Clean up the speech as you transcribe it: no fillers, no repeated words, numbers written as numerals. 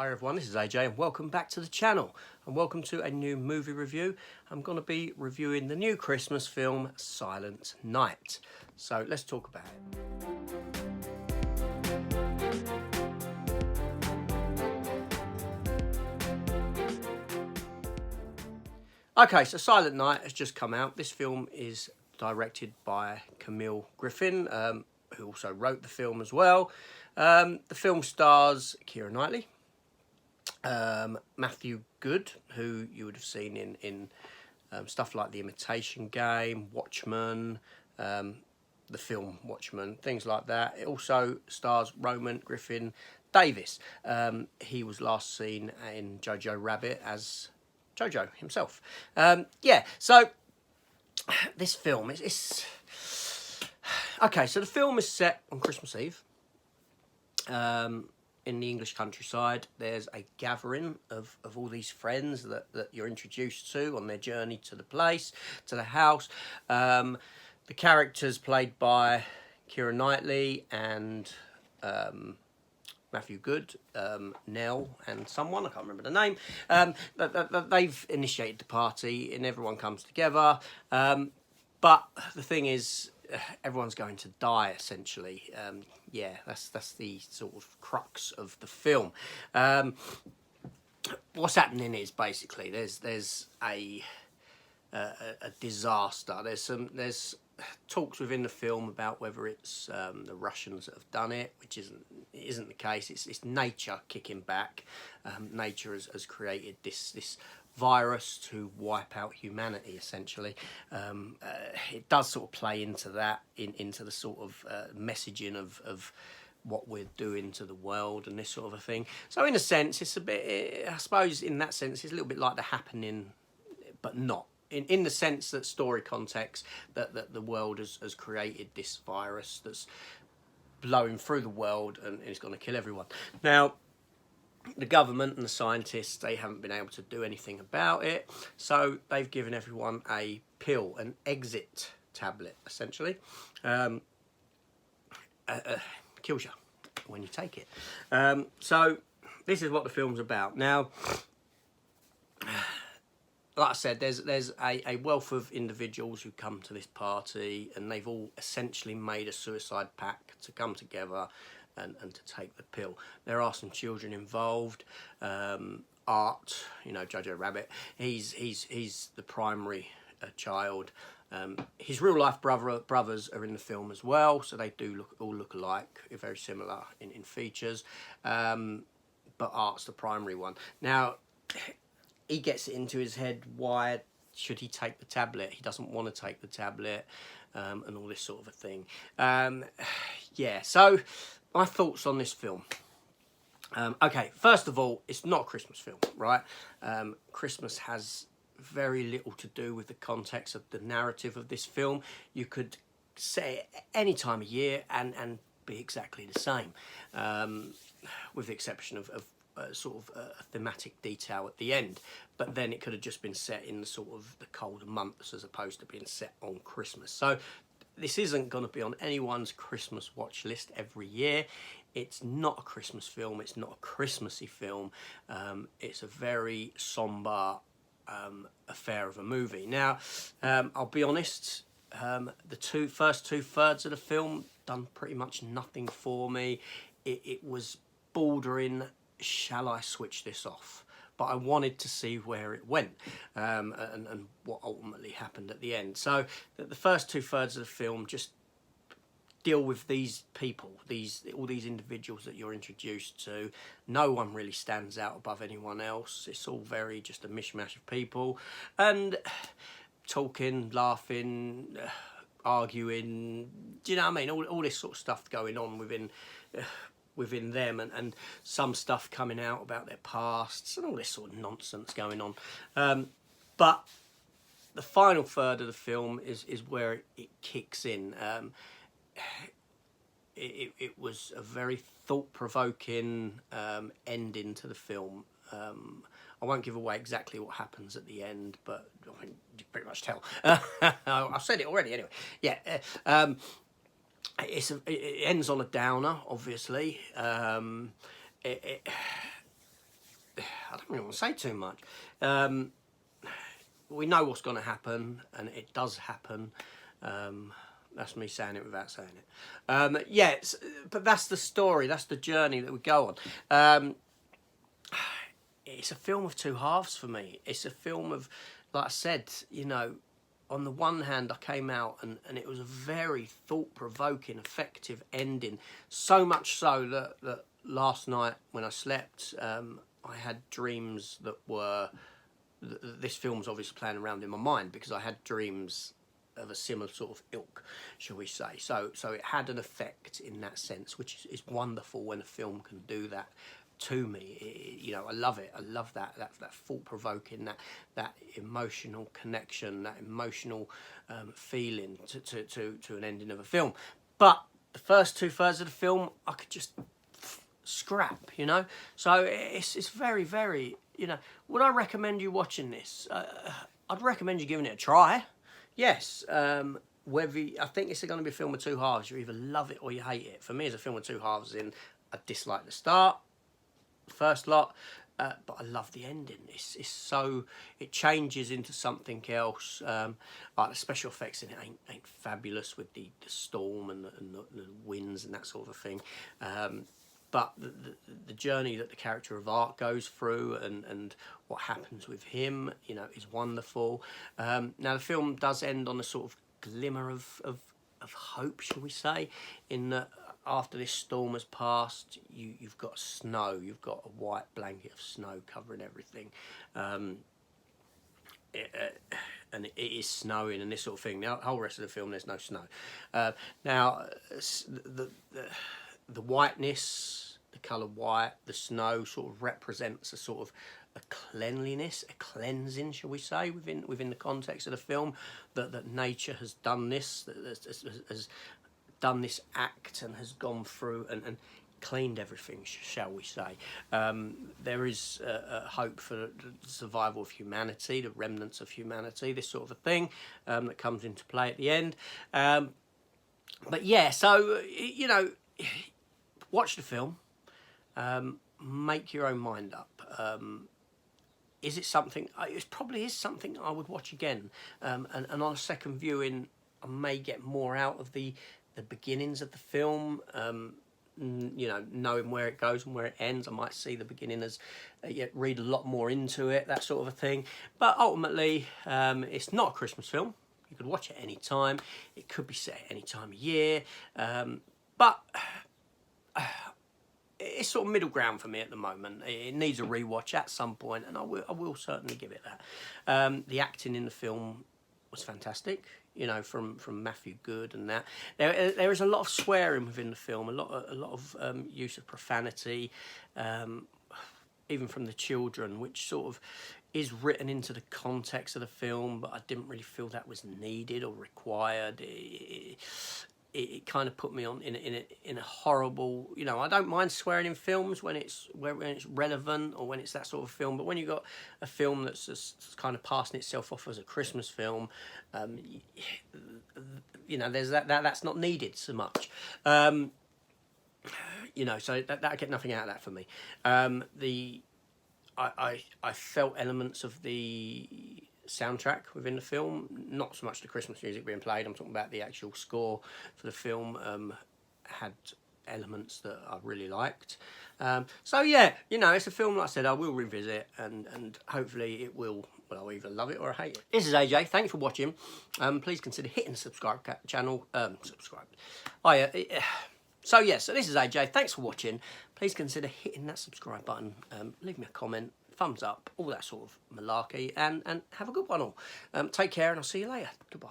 Hi everyone, this is AJ and welcome back to the channel and welcome to a new movie review. I'm going to be reviewing the new Christmas film Silent Night. So let's talk about it. Okay, so Silent Night has just come out. This film is directed by Camille Griffin, who also wrote the film as well. The film stars Keira Knightley, Matthew Good, who you would have seen in stuff like The Imitation Game, Watchmen, the film Watchmen, things like that. It also stars Roman Griffin Davis. He was last seen in Jojo Rabbit as Jojo himself. So this film is okay. So the film is set on Christmas Eve. In the English countryside, there's a gathering of all these friends that you're introduced to on their journey to the place, to the house. The characters played by Keira Knightley and Matthew Good, Nell and someone, I can't remember the name, they've initiated the party and everyone comes together. But the thing is, everyone's going to die, essentially. That's the sort of crux of the film. What's happening is basically there's a disaster. There's talks within the film about whether it's the Russians that have done it, which isn't the case. It's nature kicking back. Nature has created this virus to wipe out humanity, essentially. It does sort of play into that, into the sort of messaging of what we're doing to the world and this sort of a thing. So in a sense, it's a bit, I suppose in that sense, it's a little bit like The Happening, but not. In the sense that story context, that the world has created this virus that's blowing through the world and it's going to kill everyone. Now, the government and the scientists, they haven't been able to do anything about it, so they've given everyone a pill, an exit tablet, essentially. Kills you when you take it. So this is what the film's about. Now, like I said, there's a wealth of individuals who come to this party and they've all essentially made a suicide pact to come together and to take the pill. There are some children involved. Art, Jojo Rabbit, he's the primary child. His real life brothers are in the film as well, so they do all look alike, very similar in features. But Art's the primary one. Now, he gets it into his head, why should he take the tablet? He doesn't want to take the tablet, and all this sort of a thing. So my thoughts on this film. Okay, first of all, it's not a Christmas film, right? Christmas has very little to do with the context of the narrative of this film. You could say it any time of year and be exactly the same, with the exception of sort of a thematic detail at the end. But then it could have just been set in the sort of the colder months as opposed to being set on Christmas. So this isn't going to be on anyone's Christmas watch list every year. It's not a Christmas film. It's not a Christmassy film. It's a very sombre affair of a movie. Now, I'll be honest, the first two-thirds of the film done pretty much nothing for me. It was bordering, shall I switch this off? But I wanted to see where it went, and what ultimately happened at the end. So the first two-thirds of the film just deal with these people, all these individuals that you're introduced to. No one really stands out above anyone else. It's all very just a mishmash of people and talking, laughing, arguing. Do you know what I mean? All this sort of stuff going on within them, and some stuff coming out about their pasts and all this sort of nonsense going on. But the final third of the film is where it kicks in. It was a very thought-provoking ending to the film. I won't give away exactly what happens at the end, but I think you pretty much tell. I've said it already anyway. Yeah. It ends on a downer, obviously. I don't want to say too much. We know what's going to happen, and it does happen. That's me saying it without saying it. Yeah, but that's the story. That's the journey that we go on. It's a film of two halves for me. It's a film of, like I said, you know, on the one hand, I came out and it was a very thought-provoking, effective ending. So much so that last night when I slept, I had dreams that were... This film's obviously playing around in my mind because I had dreams of a similar sort of ilk, shall we say. So it had an effect in that sense, which is wonderful when a film can do that to me. You know, I love it. I love that thought-provoking, that emotional connection, that emotional feeling to an ending of a film. But the first 2/3 of the film, I could just scrap, you know. So it's very, very, you know. Would I recommend you watching this? I'd recommend you giving it a try. Yes. I think it's going to be a film of two halves. You either love it or you hate it. For me, it's a film of two halves. I dislike the start, the first lot, but I love the ending. It's so, it changes into something else. Like the special effects in it ain't fabulous with the storm and the winds and that sort of thing. But the journey that the character of Art goes through and what happens with him, you know, is wonderful. Now the film does end on a sort of glimmer of hope, shall we say, in that after this storm has passed, you've got snow, you've got a white blanket of snow covering everything. And it is snowing and this sort of thing. The whole rest of the film, there's no snow. Now, the whiteness, the colour white, the snow sort of represents a sort of a cleanliness, a cleansing, shall we say, within the context of the film, that nature has done this, has done this act and has gone through and cleaned everything, shall we say. There is a hope for the survival of humanity, the remnants of humanity, this sort of a thing that comes into play at the end. But yeah, so, you know, watch the film, make your own mind up. Is it something? It probably is something I would watch again, and on a second viewing, I may get more out of the beginnings of the film. You know, knowing where it goes and where it ends, I might see the beginning as read a lot more into it, that sort of a thing. But ultimately, it's not a Christmas film. You could watch it any time. It could be set at any time of year, but it's sort of middle ground for me at the moment. It needs a rewatch at some point, and I will certainly give it that. The acting in the film was fantastic, you know, from Matthew Good and that. There is a lot of swearing within the film, a lot of use of profanity, even from the children, which sort of is written into the context of the film, but I didn't really feel that was needed or required. It kind of put me on in a horrible, you know. I don't mind swearing in films when it's relevant or when it's that sort of film, but when you've got a film that's just kind of passing itself off as a Christmas film, you know, there's that's not needed so much. You know, so that I get nothing out of that for me. I felt elements of the soundtrack within the film, not so much the Christmas music being played. I'm talking about the actual score for the film. Had elements that I really liked. So yeah, you know, it's a film, like I said, I will revisit, and hopefully it will. Well, I'll either love it or I hate it. This is AJ. Thanks for watching. Please consider hitting the subscribe channel. Subscribe. Oh yeah. So yeah. So this is AJ. Thanks for watching. Please consider hitting that subscribe button. Leave me a comment. Thumbs up, all that sort of malarkey, and have a good one all. Take care, and I'll see you later. Goodbye.